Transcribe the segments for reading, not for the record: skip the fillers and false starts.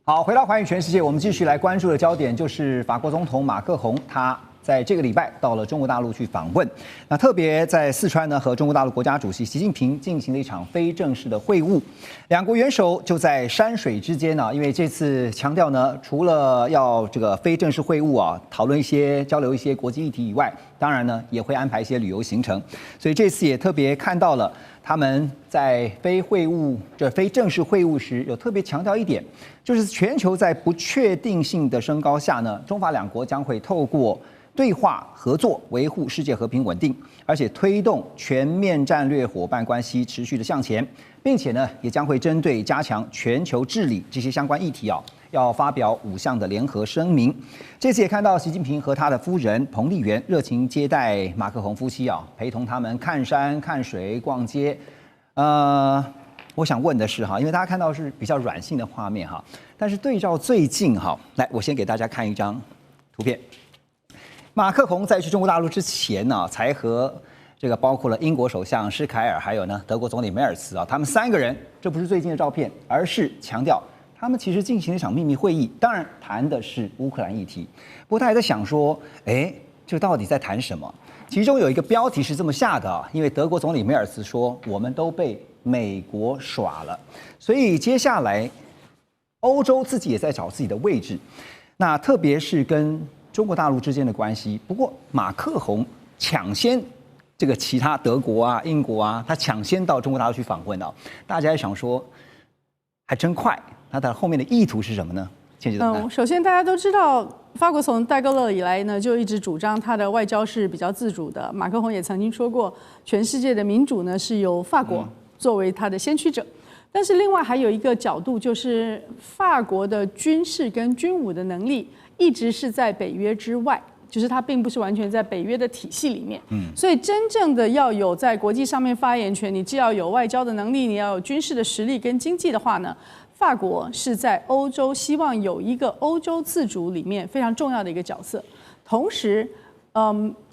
好，回到寰宇全世界，我们继续来关注的焦点就是法国总统马克宏，他在这个礼拜到了中国大陆去访问。那特别在四川呢，和中国大陆国家主席习近平进行了一场非正式的会晤。两国元首就在山水之间呢，因为这次强调呢，除了要这个非正式会晤啊，讨论交流一些国际议题以外，当然呢也会安排一些旅游行程。所以这次也特别看到了。他们在非正式会晤时，有特别强调一点，就是全球在不确定性的升高下呢，中法两国将会透过对话合作，维护世界和平稳定，而且推动全面战略伙伴关系持续的向前，并且呢，也将会针对加强全球治理这些相关议题要发表5项的联合声明。这次也看到习近平和他的夫人彭丽媛热情接待马克宏夫妻陪同他们看山看水逛街。我想问的是因为大家看到是比较软性的画面但是对照最近来，我先给大家看一张图片。马克宏在去中国大陆之前才和这个包括了英国首相施凯尔，还有呢德国总理梅尔茨他们3个人，这不是最近的照片，而是强调他们其实进行了一场秘密会议，当然谈的是乌克兰议题。不过他还在想说，这到底在谈什么？其中有一个标题是这么下的因为德国总理梅尔茨说，我们都被美国耍了，所以接下来欧洲自己也在找自己的位置，那特别是跟中国大陆之间的关系。不过马克宏抢先这个其他德国英国他抢先到中国大陆去访问大家也想说还真快，那它后面的意图是什么呢？首先大家都知道，法国从戴高乐以来呢，就一直主张他的外交是比较自主的。马克宏也曾经说过，全世界的民主呢是由法国作为他的先驱者。但是另外还有一个角度，就是法国的军事跟军武的能力一直是在北约之外，就是它并不是完全在北约的体系里面。所以真正的要有在国际上面发言权，你既要有外交的能力，你要有军事的实力跟经济的话呢，法国是在欧洲希望有一个欧洲自主里面非常重要的一个角色。同时，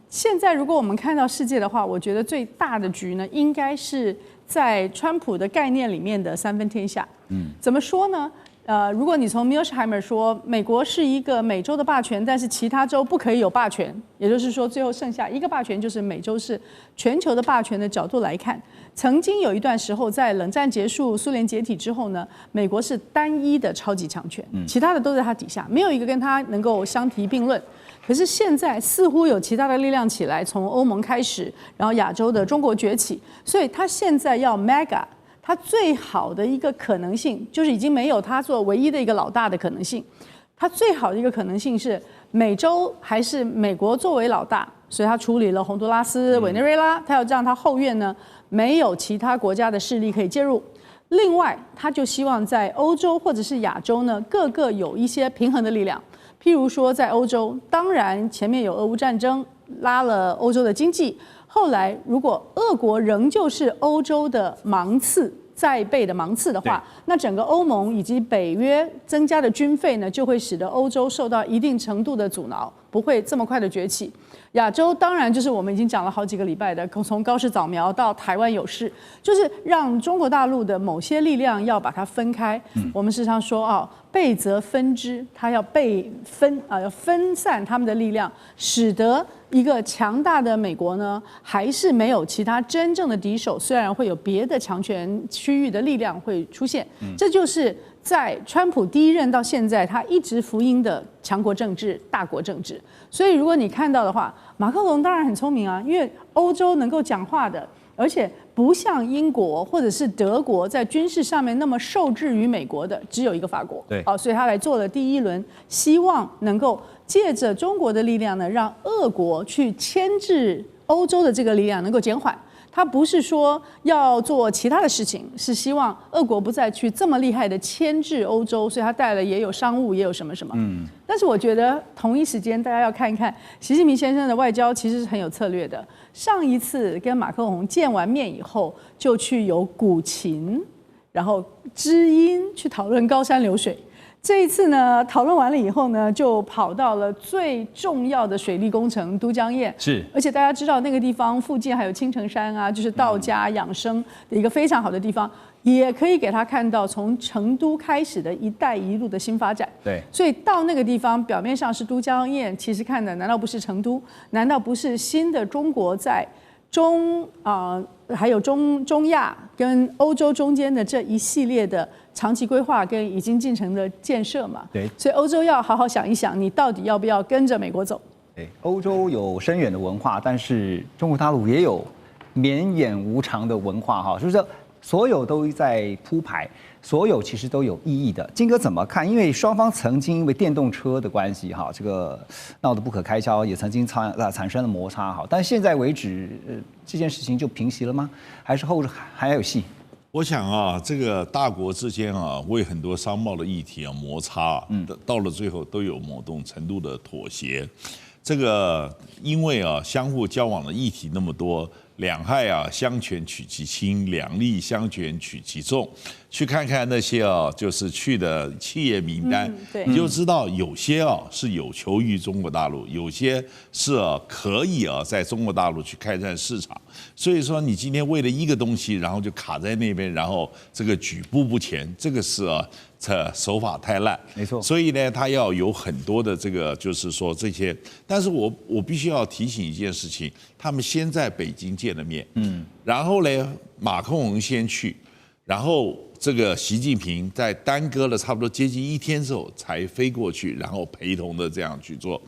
现在如果我们看到世界的话，我觉得最大的局呢，应该是在川普的概念里面的3分天下。怎么说呢？如果你从 Mearsheimer 说美国是一个美洲的霸权，但是其他州不可以有霸权，也就是说最后剩下一个霸权，就是美洲是全球的霸权的角度来看，曾经有一段时候在冷战结束、苏联解体之后呢，美国是单一的超级强权，其他的都在它底下，没有一个跟它能够相提并论。可是现在似乎有其他的力量起来，从欧盟开始，然后亚洲的中国崛起，所以它现在要 mega。它最好的一个可能性，就是已经没有它做唯一的一个老大的可能性。它最好的一个可能性是美洲还是美国作为老大，所以它处理了洪都拉斯、委内瑞拉，它要让它后院呢没有其他国家的势力可以介入。另外，他就希望在欧洲或者是亚洲呢，各个有一些平衡的力量。譬如说，在欧洲，当然前面有俄乌战争拉了欧洲的经济。后来，如果俄国仍旧是欧洲的芒刺再备的芒刺的话，那整个欧盟以及北约增加的军费呢，就会使得欧洲受到一定程度的阻挠，不会这么快的崛起。亚洲当然就是我们已经讲了好几个礼拜的，从高市早苗到台湾有事，就是让中国大陆的某些力量要把它分开。我们时常说备则分支，它要要分散他们的力量，使得一个强大的美国呢，还是没有其他真正的敌手，虽然会有别的强权区域的力量会出现，这就是在川普第一任到现在，他一直福音的强国政治、大国政治。所以如果你看到的话，马克宏当然很聪明因为欧洲能够讲话的，而且不像英国或者是德国在军事上面那么受制于美国的，只有一个法国。所以他来做了第一轮，希望能够借着中国的力量呢，让俄国去牵制欧洲的这个力量能够减缓。他不是说要做其他的事情，是希望俄国不再去这么厉害的牵制欧洲，所以他带了也有商务，也有什么什么。但是我觉得同一时间大家要看一看习近平先生的外交其实是很有策略的。上一次跟马克宏见完面以后，就去有古琴，然后知音去讨论高山流水。这一次呢，讨论完了以后呢，就跑到了最重要的水利工程都江堰。是，而且大家知道那个地方附近还有青城山啊，就是道家养生的一个非常好的地方，也可以给他看到从成都开始的一带一路的新发展。对，所以到那个地方，表面上是都江堰，其实看的难道不是成都？难道不是新的中国在还有中亚跟欧洲中间的这一系列的长期规划跟已经进程的建设嘛？对，所以欧洲要好好想一想，你到底要不要跟着美国走？对，欧洲有深远的文化，但是中国大陆也有绵延无常的文化哈，就是所有都在铺排，所有其实都有意义的。金哥怎么看？因为双方曾经因为电动车的关系哈，这个闹得不可开交，也曾经产生了摩擦哈。但现在为止，这件事情就平息了吗？还是后还有戏？我想啊，这个大国之间啊，为很多商贸的议题啊摩擦，到了最后都有某种程度的妥协。这个因为啊，相互交往的议题那么多。两害啊，相权取其轻；两利相权取其重。去看看那些啊，就是去的企业名单，你就知道有些啊是有求于中国大陆，有些是可以啊在中国大陆去开展市场。所以说，你今天为了一个东西，然后就卡在那边，然后这个举步不前，这个是这手法太烂，没错。所以呢，他要有很多的这个，就是说这些。但是我必须要提醒一件事情，他们先在北京见了面，然后呢，马克龙先去，然后这个习近平在耽搁了差不多接近1天之后才飞过去，然后陪同的这样去做。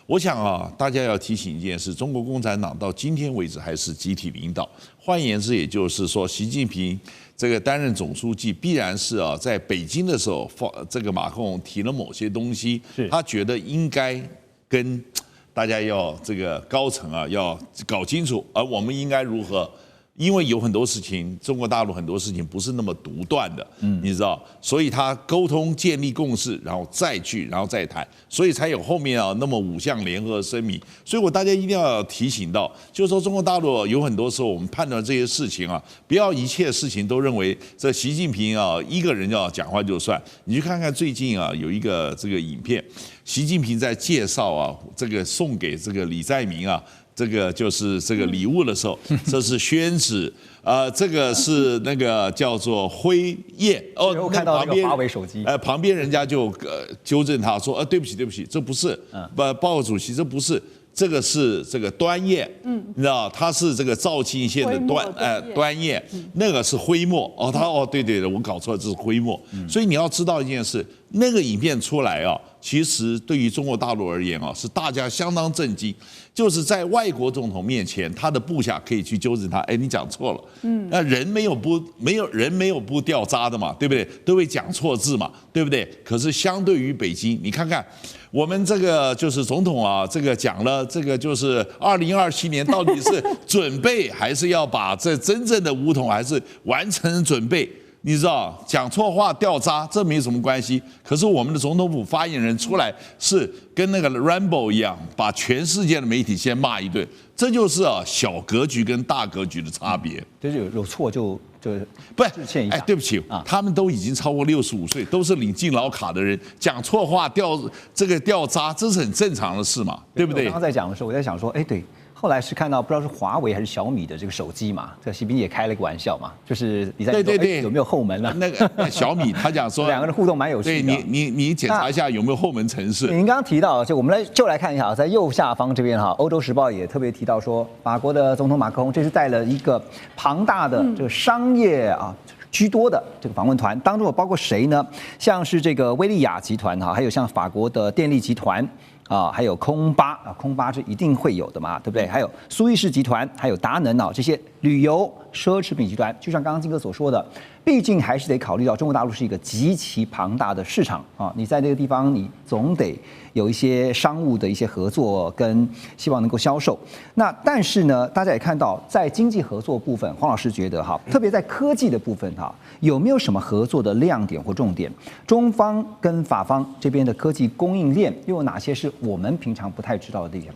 我想啊，大家要提醒一件事：中国共产党到今天为止还是集体领导。换言之，也就是说，习近平这个担任总书记，必然是在北京的时候，这个马克龙提了某些东西，他觉得应该跟大家要这个高层要搞清楚，而我们应该如何。因为有很多事情，中国大陆很多事情不是那么独断的，你知道，所以他沟通建立共识，然后再去，然后再谈，所以才有后面那么5项联合声明。所以大家一定要提醒到，就是说中国大陆有很多时候我们判断这些事情不要一切事情都认为这习近平一个人要讲话就算。你去看看最近有一个这个影片，习近平在介绍这个送给这个李在明这个就是这个礼物的时候，这是宣纸，这个是那个叫做辉夜我看到那个华为手机，旁边人家就纠正他说，对不起，这不是，报告主席，这不是。这个是这个端砚，你知道，它是这个肇庆县的端砚，那个是徽墨对，我搞错了，这是徽墨。所以你要知道一件事，那个影片出来其实对于中国大陆而言是大家相当震惊，就是在外国总统面前，他的部下可以去纠正他，你讲错了，那人没有不掉渣的嘛，对不对？都会讲错字嘛，对不对？可是相对于北京，你看看。我们这个就是总统这个讲了，这个就是2027年到底是准备还是要把这真正的武统还是完成准备？你知道讲错话掉渣，这没什么关系。可是我们的总统府发言人出来是跟那个 Rambo 一样，把全世界的媒体先骂一顿，这就是小格局跟大格局的差别。就是有错就不是，对不起，他们都已经超过65岁，都是领敬老卡的人，讲错话掉渣，这是很正常的事嘛，对不对？我刚刚在讲的时候，我在想说，对。后来是看到不知道是华为还是小米的这个手机嘛，这习近平也开了一个玩笑嘛，就是你在对有没有后门了？那个小米他讲说两个人互动蛮有趣的。对你检查一下有没有后门程式。您刚刚提到，我们来看一下，在右下方这边欧洲时报也特别提到说，法国的总统马克龙这次带了一个庞大的这个商业居多的这个访问团，当中有包括谁呢？像是这个威利亚集团还有像法国的电力集团。还有空巴空巴是一定会有的嘛，对不对？还有苏伊士集团，还有达能这些旅游奢侈品集团，就像刚刚金哥所说的，毕竟还是得考虑到中国大陆是一个极其庞大的市场你在这个地方，你总得有一些商务的一些合作，跟希望能够销售。那但是呢，大家也看到，在经济合作部分，黄老师觉得特别在科技的部分有没有什么合作的亮点或重点？中方跟法方这边的科技供应链又有哪些是我们平常不太知道的地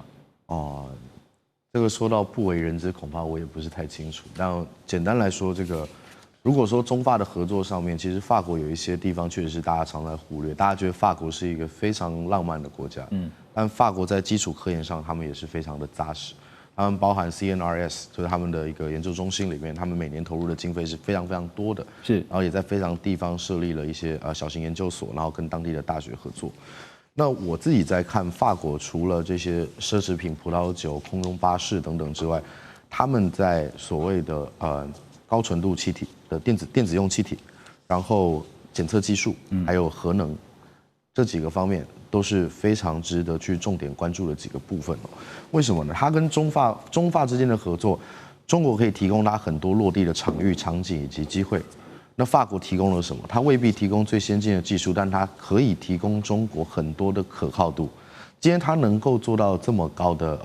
方？这个说到不为人知，恐怕我也不是太清楚。但简单来说，这个如果说中法的合作上面，其实法国有一些地方确实是大家常在忽略，大家觉得法国是一个非常浪漫的国家，但法国在基础科研上，他们也是非常的扎实。他们包含 CNRS， 就是他们的一个研究中心里面，他们每年投入的经费是非常非常多的，是，然后也在非常地方设立了一些小型研究所，然后跟当地的大学合作。那我自己在看法国，除了这些奢侈品、葡萄酒、空中巴士等等之外，他们在所谓的高纯度气体的电子用气体，然后检测技术，还有核能这几个方面都是非常值得去重点关注的几个部分哦。为什么呢？它跟中法之间的合作，中国可以提供它很多落地的场域、场景以及机会。那法国提供了什么？它未必提供最先进的技术，但它可以提供中国很多的可靠度。今天它能够做到这么高的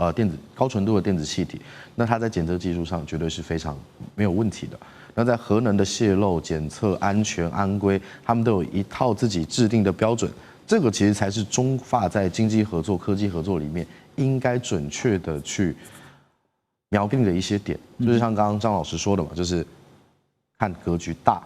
高纯度的电子气体，那它在检测技术上绝对是非常没有问题的。那在核能的泄漏、检测、安全、安规，他们都有一套自己制定的标准。这个其实才是中法在经济合作、科技合作里面应该准确的去瞄定的一些点。就是像刚刚张老师说的嘛，就是看格局大，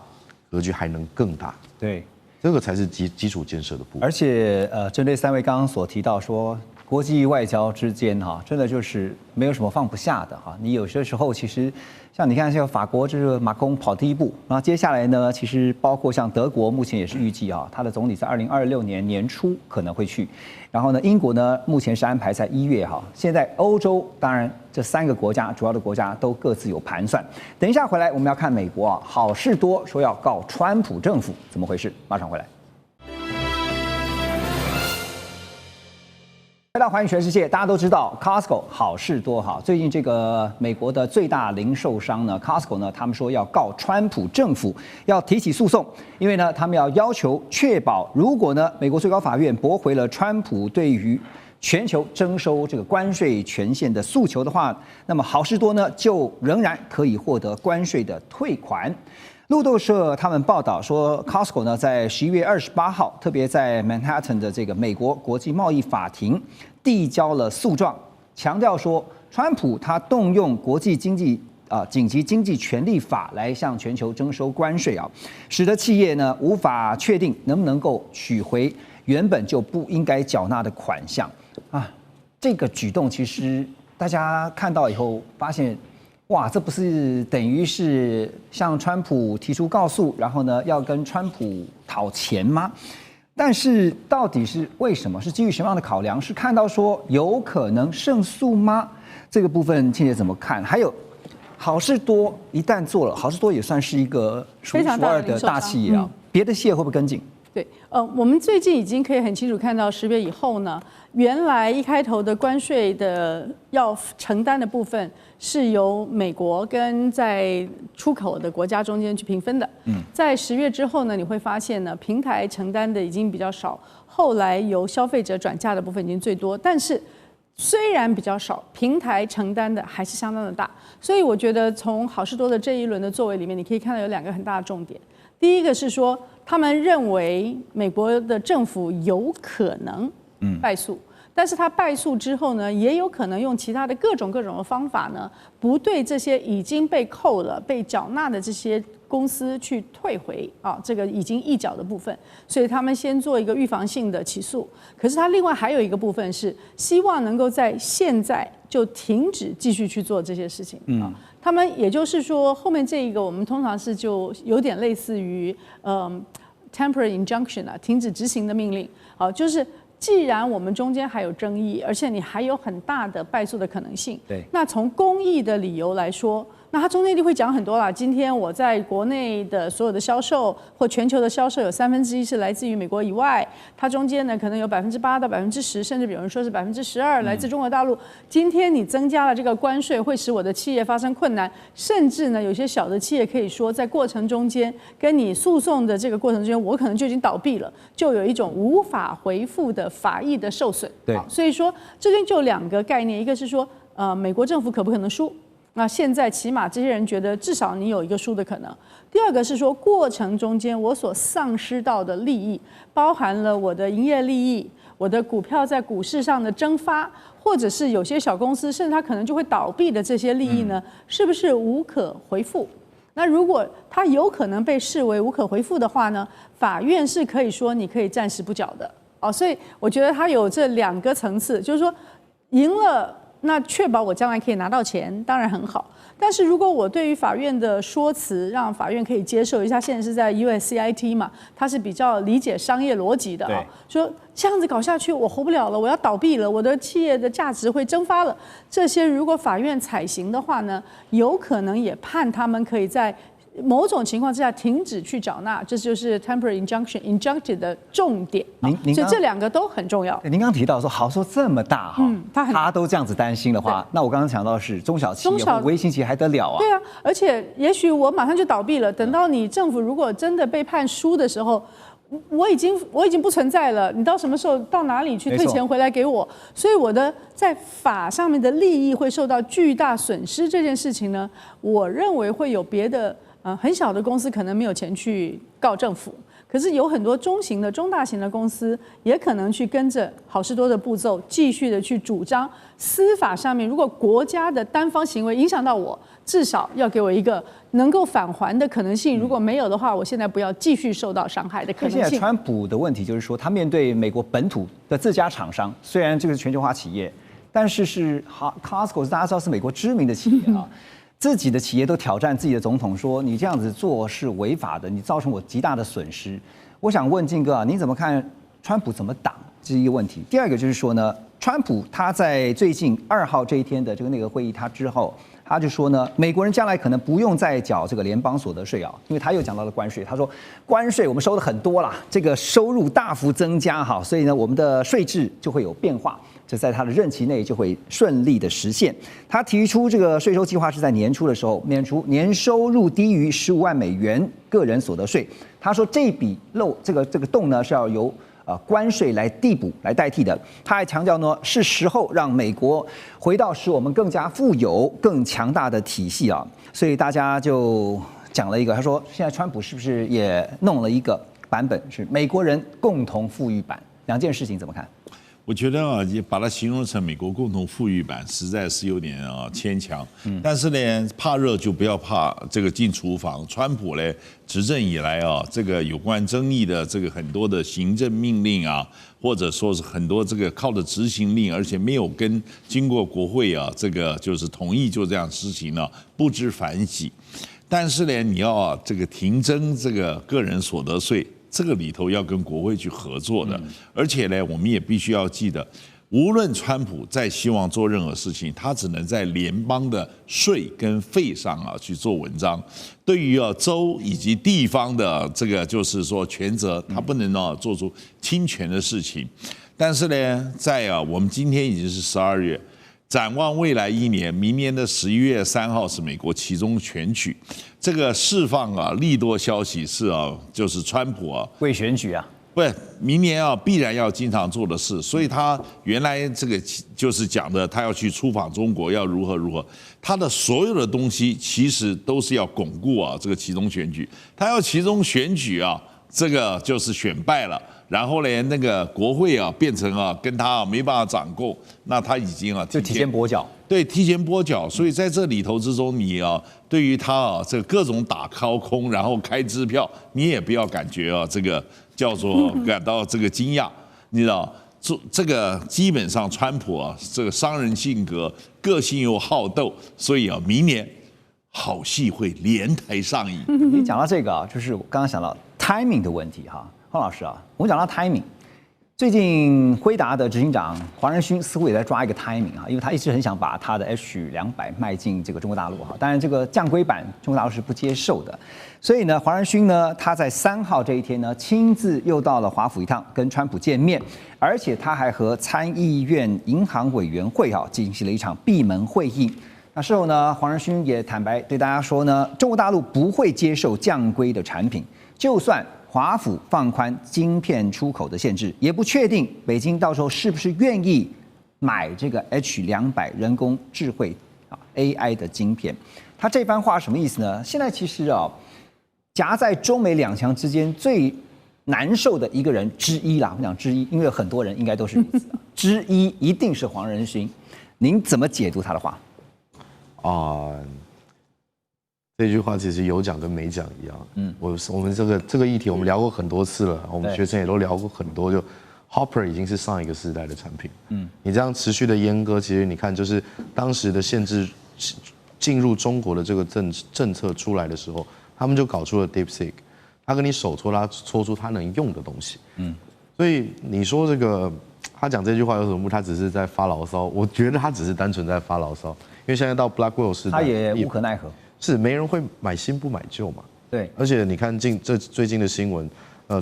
格局还能更大。对。这个才是基础建设的部分。而且针对3位刚刚所提到说，国际外交之间真的就是没有什么放不下的你有些时候其实像你看，像法国就是马克宏跑第一步，然后接下来呢，其实包括像德国，目前也是预计他的总理在2026年年初可能会去，然后呢，英国呢目前是安排在1月现在欧洲当然这3个国家主要的国家都各自有盘算。等一下回来我们要看美国好事多说要告川普政府，怎么回事？马上回来。回到环宇全世界，大家都知道 Costco 好事多最近这个美国的最大零售商呢 Costco 呢，他们说要告川普政府，要提起诉讼，因为呢，他们要求确保，如果呢，美国最高法院驳回了川普对于全球征收这个关税权限的诉求的话，那么好事多呢，就仍然可以获得关税的退款。路透社他们报道说 ，Costco 呢在11月28号，特别在 Manhattan 的这个美国国际贸易法庭递交了诉状，强调说，川普他动用国际经济紧急经济权利法来向全球征收关税使得企业呢无法确定能不能够取回原本就不应该缴纳的款项这个举动其实大家看到以后发现。哇，这不是等于是向川普提出告诉，然后呢要跟川普讨钱吗？但是到底是为什么？是基于什么样的考量？是看到说有可能胜诉吗？这个部分倩姐怎么看？还有好事多一旦做了，好事多也算是一个数一数二的大企业别的企业会不会跟进？对，我们最近已经可以很清楚看到10月以后呢，原来一开头的关税的要承担的部分是由美国跟在出口的国家中间去平分的。在10月之后呢，你会发现呢，平台承担的已经比较少，后来由消费者转嫁的部分已经最多，但是虽然比较少，平台承担的还是相当的大。所以我觉得从好事多的这一轮的作为里面，你可以看到有2个很大的重点。第一个是说，他们认为美国的政府有可能败诉，但是他败诉之后呢，也有可能用其他的各种的方法呢，不对这些已经被扣了、被缴纳的这些公司去退回这个已经预缴的部分，所以他们先做一个预防性的起诉。可是他另外还有一个部分是希望能够在现在就停止继续去做这些事情他们也就是说，后面这一个我们通常是就有点类似于temporary injunction 停止执行的命令就是既然我们中间还有争议，而且你还有很大的败诉的可能性，对，那从公益的理由来说。那它中间一定会讲很多啦。今天我在国内的所有的销售或全球的销售有1/3是来自于美国以外，它中间呢可能有8%到10%，甚至有人说是12%来自中国大陆。今天你增加了这个关税，会使我的企业发生困难，甚至呢有些小的企业可以说在过程中间跟你诉讼的这个过程中间，我可能就已经倒闭了，就有一种无法回复的法益的受损。对，所以说这边就2个概念，一个是说美国政府可不可能输？那现在起码这些人觉得至少你有一个输的可能。第2个是说过程中间我所丧失到的利益，包含了我的营业利益、我的股票在股市上的蒸发，或者是有些小公司甚至它可能就会倒闭的这些利益呢，是不是无可回复？那如果它有可能被视为无可回复的话呢，法院是可以说你可以暂时不缴的哦。所以我觉得它有这2个层次，就是说赢了，那确保我将来可以拿到钱，当然很好。但是如果我对于法院的说辞让法院可以接受一下，现在是在 USCIT 嘛，它是比较理解商业逻辑的啊，说这样子搞下去我活不了了，我要倒闭了，我的企业的价值会蒸发了。这些如果法院采行的话呢，有可能也判他们可以在某种情况之下停止去缴纳，这就是 temporary injunction 的重点。所以这2个都很重要。您刚刚提到说，好说这么大哈，他都这样子担心的话，那我刚刚讲到的是中小企业、微型企业还得了啊？对啊，而且也许我马上就倒闭了，等到你政府如果真的被判输的时候，我已经不存在了，你到什么时候到哪里去退钱回来给我？所以我的在法上面的利益会受到巨大损失这件事情呢，我认为会有别的。很小的公司可能没有钱去告政府，可是有很多中型的、中大型的公司也可能去跟着好事多的步骤，继续的去主张司法上面，如果国家的单方行为影响到我，至少要给我一个能够返还的可能性。如果没有的话，我现在不要继续受到伤害的可能性。现在川普的问题就是说，他面对美国本土的自家厂商，虽然这个是全球化企业，但是Costco 大家知道是美国知名的企业啊。自己的企业都挑战自己的总统，说你这样子做是违法的，你造成我极大的损失。我想问晋哥啊，你怎么看川普怎么挡？这是一个问题。第二个就是说呢，川普他在最近2号这一天的这个内阁会议他之后，他就说呢，美国人将来可能不用再缴这个联邦所得税啊，因为他又讲到了关税。他说关税我们收的很多啦，这个收入大幅增加哈，所以呢我们的税制就会有变化。这在他的任期内就会顺利的实现。他提出这个税收计划是在年初的时候免除年收入低于15万美元个人所得税。他说这笔这个洞呢是要由关税来递补来代替的。他还强调呢，是时候让美国回到使我们更加富有、更强大的体系啊。所以大家就讲了一个，他说现在川普是不是也弄了一个版本是美国人共同富裕版？2件事情怎么看？我觉得啊，也把它形容成美国共同富裕版，实在是有点牵强。但是呢，怕热就不要怕这个进厨房。川普呢执政以来啊，这个有关争议的这个很多的行政命令啊，或者说是很多这个靠着执行令，而且没有经过国会啊，这个就是同意就这样施行了，不知反省。但是呢，你要这个停征这个个人所得税。这个里头要跟国会去合作的，而且呢，我们也必须要记得，无论川普再希望做任何事情，他只能在联邦的税跟费上去做文章。对于州以及地方的这个就是说权责，他不能做出侵权的事情。但是呢，在我们今天已经是12月。展望未来1年，明年的11月3号是美国期中选举，这个释放利多消息是就是川普为选举啊，不是明年必然要经常做的事，所以他原来这个就是讲的，他要去出访中国，要如何如何，他的所有的东西其实都是要巩固这个期中选举，他要期中选举这个就是选败了。然后呢，那个国会变成跟他没办法掌控，那他已经就提前跛脚，对，提前跛脚。所以在这里头之中，你对于他这个各种打高空，然后开支票，你也不要感觉这个叫做感到这个惊讶，你知道，这个基本上川普这个商人性格，个性又好斗，所以明年好戏会连台上映。你讲到这个就是我刚刚想到 timing 的问题哈。黄老师我们讲到 timing， 最近辉达的执行长黄仁勋似乎也在抓一个 timing 因为他一直很想把他的 H200卖进这个中国大陆当然这个降规版中国大陆是不接受的，所以呢，黄仁勋呢他在3号这一天呢亲自又到了华府一趟，跟川普见面，而且他还和参议院银行委员会进行了一场闭门会议。那事后呢，黄仁勋也坦白对大家说呢，中国大陆不会接受降规的产品，就算华府放宽晶片出口的限制，也不确定北京到时候是不是愿意买这个 H200人工智慧AI 的晶片。他这番话什么意思呢？现在其实夹在中美2强之间最难受的一个人之一啦，我讲之一，因为有很多人应该都是如此之一一定是黄仁勋。您怎么解读他的话？这句话其实有讲跟没讲一样。我们这个议题我们聊过很多次了，我们学生也都聊过很多，就 Hopper 已经是上一个世代的产品。你这样持续的阉割，其实你看就是当时的限制进入中国的这个政策出来的时候，他们就搞出了 DeepSeek， 他跟你手搓，他搓出他能用的东西。所以你说这个他讲这句话有什么？他只是在发牢骚，我觉得他只是单纯在发牢骚，因为现在到 Blackwell 时代，他也无可奈何。是没人会买新不买旧嘛？对，而且你看最近的新闻，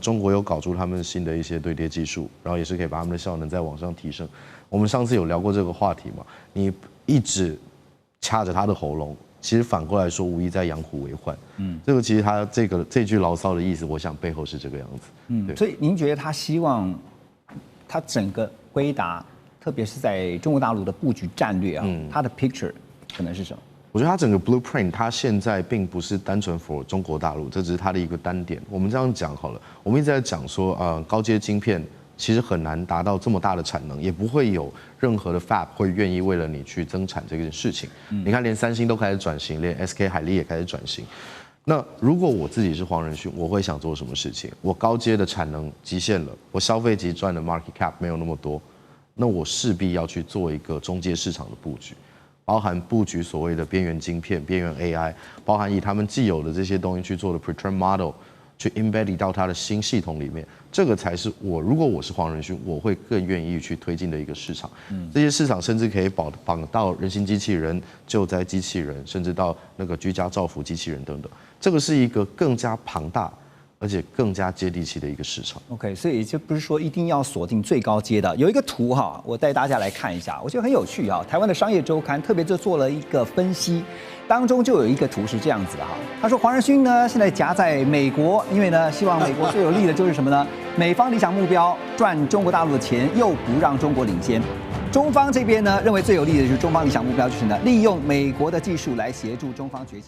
中国有搞出他们新的一些对跌技术，然后也是可以把他们的效能再往上提升。我们上次有聊过这个话题嘛？你一直掐着他的喉咙，其实反过来说，无疑在养虎为患。这个其实他这句牢骚的意思，我想背后是这个样子。所以您觉得他希望他整个辉达，特别是在中国大陆的布局战略啊，他的 picture 可能是什么？我觉得它整个 blueprint， 它现在并不是单纯 for 中国大陆，这只是它的一个单点。我们这样讲好了，我们一直在讲说，高阶晶片其实很难达到这么大的产能，也不会有任何的 fab 会愿意为了你去增产这件事情。你看，连三星都开始转型，连 SK 海力也开始转型。那如果我自己是黄仁勋，我会想做什么事情？我高阶的产能极限了，我消费级赚的 market cap 没有那么多，那我势必要去做一个中阶市场的布局。包含布局所谓的边缘晶片、边缘 AI， 包含以他们既有的这些东西去做的 pre-train model， 去 embed 到它的新系统里面，这个才是如果我是黄仁勋，我会更愿意去推进的一个市场。这些市场甚至可以绑到人形机器人、救灾机器人，甚至到那个居家照服机器人等等，这个是一个更加庞大，而且更加接地气的一个市场。OK， 所以就不是说一定要锁定最高阶的。有一个图哈，我带大家来看一下，我觉得很有趣哈。台湾的商业周刊特别就做了一个分析，当中就有一个图是这样子的哈。他说黄仁勋呢现在夹在美国，因为呢希望美国最有利的就是什么呢？美方理想目标赚中国大陆的钱，又不让中国领先。中方这边呢认为最有利的就是中方理想目标就是呢利用美国的技术来协助中方崛起。